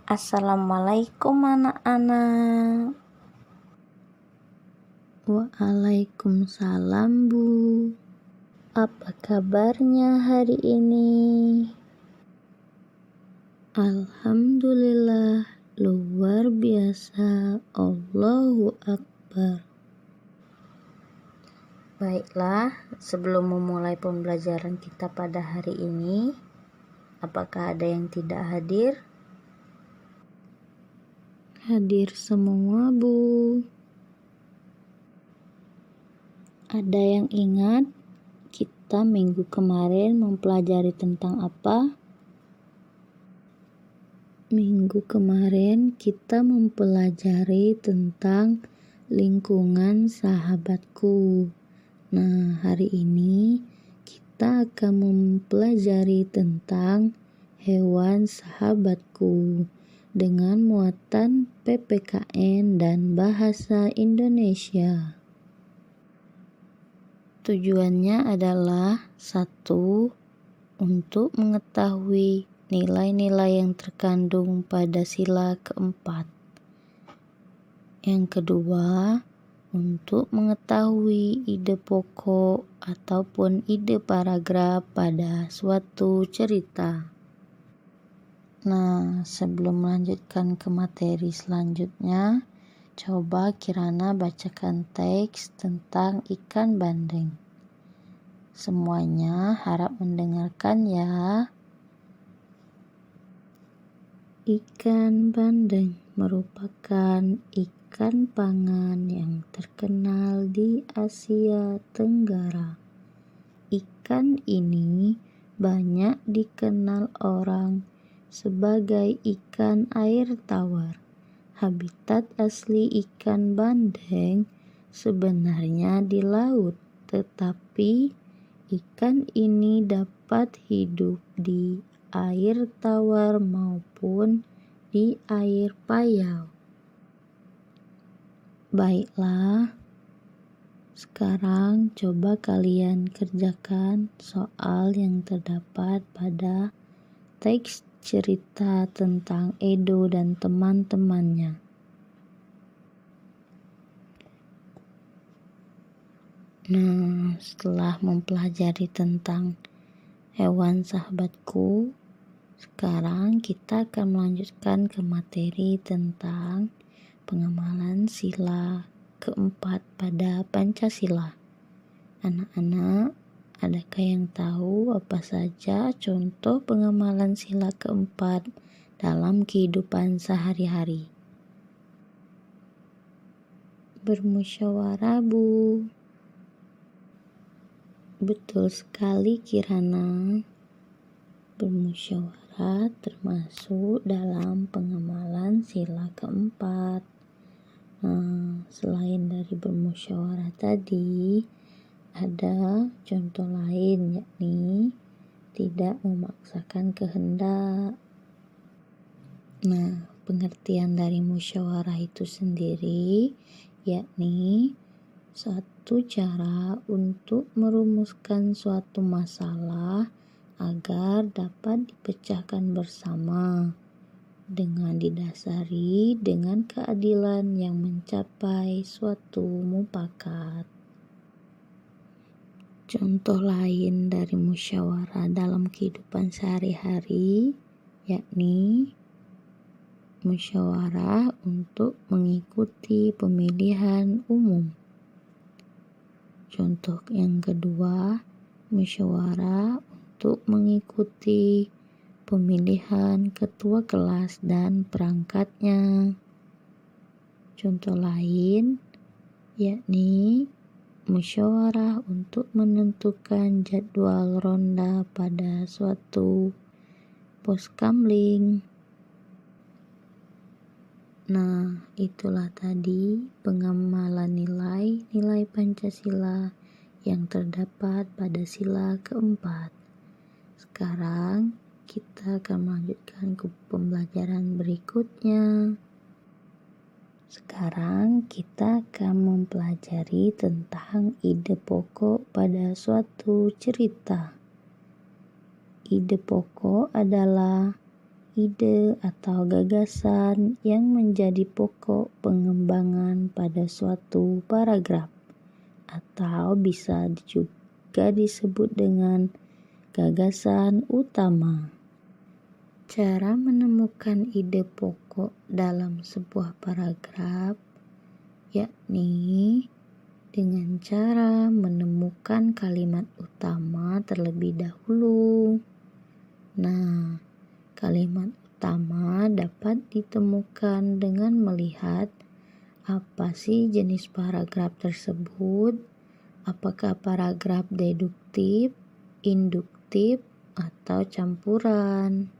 Assalamualaikum anak-anak. Waalaikumsalam Bu. Apa kabarnya hari ini? Alhamdulillah, luar biasa. Allahu Akbar. Baiklah, sebelum memulai pembelajaran kita pada hari ini, apakah ada yang tidak hadir? Hadir semua Bu. Ada yang ingat kita minggu kemarin mempelajari tentang apa? Minggu kemarin kita mempelajari tentang lingkungan sahabatku. Nah, hari ini kita akan mempelajari tentang hewan sahabatku dengan muatan PPKN dan bahasa Indonesia. Tujuannya adalah 1. Untuk mengetahui nilai-nilai yang terkandung pada sila keempat. Yang kedua, untuk mengetahui ide pokok ataupun ide paragraf pada suatu cerita. Nah, sebelum melanjutkan ke materi selanjutnya, coba Kirana bacakan teks tentang ikan bandeng. Semuanya harap mendengarkan ya. Ikan bandeng merupakan ikan pangan yang terkenal di Asia Tenggara. Ikan ini banyak dikenal orang sebagai ikan air tawar. Habitat asli ikan bandeng sebenarnya di laut, tetapi ikan ini dapat hidup di air tawar maupun di air payau. Baiklah, sekarang coba kalian kerjakan soal yang terdapat pada teks cerita tentang Edo dan teman-temannya. Nah, setelah mempelajari tentang hewan sahabatku, sekarang kita akan melanjutkan ke materi tentang pengamalan sila keempat pada Pancasila. Anak-anak, adakah yang tahu apa saja contoh pengamalan sila keempat dalam kehidupan sehari-hari? Bermusyawarah, Bu. Betul sekali, Kirana. Bermusyawarah termasuk dalam pengamalan sila keempat. Nah, selain dari bermusyawarah tadi, ada contoh lain, yakni tidak memaksakan kehendak. Nah, pengertian dari musyawarah itu sendiri yakni suatu cara untuk merumuskan suatu masalah agar dapat dipecahkan bersama dengan didasari dengan keadilan yang mencapai suatu mufakat. Contoh lain dari musyawarah dalam kehidupan sehari-hari yakni musyawarah untuk mengikuti pemilihan umum. Contoh yang kedua, musyawarah untuk mengikuti pemilihan ketua kelas dan perangkatnya. Contoh lain yakni musyawarah untuk menentukan jadwal ronda pada suatu poskamling. Nah, itulah tadi pengamalan nilai-nilai Pancasila yang terdapat pada sila keempat. Sekarang kita akan melanjutkan ke pembelajaran berikutnya. Sekarang kita akan mempelajari tentang ide pokok pada suatu cerita. Ide pokok adalah ide atau gagasan yang menjadi pokok pengembangan pada suatu paragraf, atau bisa juga disebut dengan gagasan utama. Cara menemukan ide pokok dalam sebuah paragraf yakni dengan cara menemukan kalimat utama terlebih dahulu. Nah, kalimat utama dapat ditemukan dengan melihat apa sih jenis paragraf tersebut, apakah paragraf deduktif, induktif, atau campuran.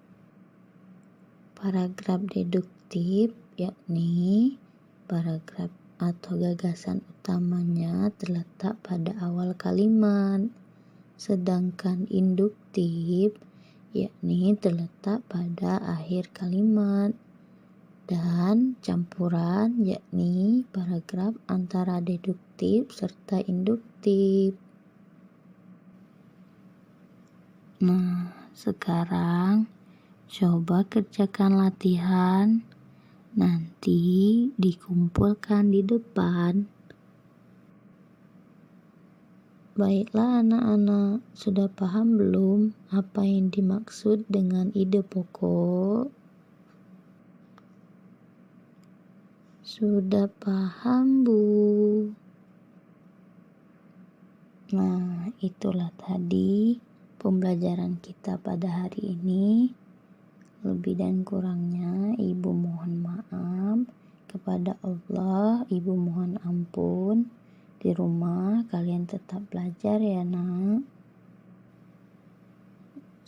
Paragraf deduktif yakni paragraf atau gagasan utamanya terletak pada awal kalimat, sedangkan induktif yakni terletak pada akhir kalimat, dan campuran yakni paragraf antara deduktif serta induktif. Nah, sekarang coba kerjakan latihan, nanti dikumpulkan di depan. Baiklah anak-anak, sudah paham belum apa yang dimaksud dengan ide pokok? Sudah paham, Bu? Nah, itulah tadi pembelajaran kita pada hari ini. Lebih dan kurangnya Ibu mohon maaf. Kepada Allah, Ibu mohon ampun. Di rumah kalian tetap belajar ya nak.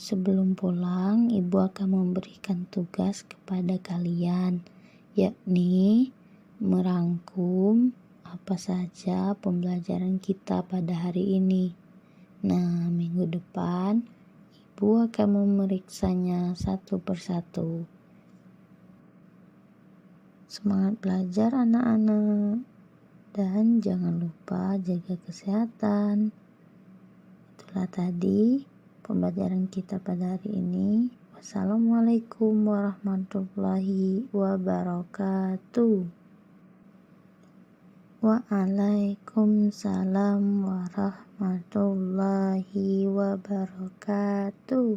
Sebelum pulang, Ibu akan memberikan tugas kepada kalian, yakni merangkum apa saja pembelajaran kita pada hari ini. Nah, minggu depan Ibu akan memeriksanya satu persatu. Semangat belajar anak-anak, dan jangan lupa jaga kesehatan. Itulah tadi pembelajaran kita pada hari ini. Wassalamualaikum warahmatullahi wabarakatuh. Waalaikumsalam warahmatullahi wabarakatuh.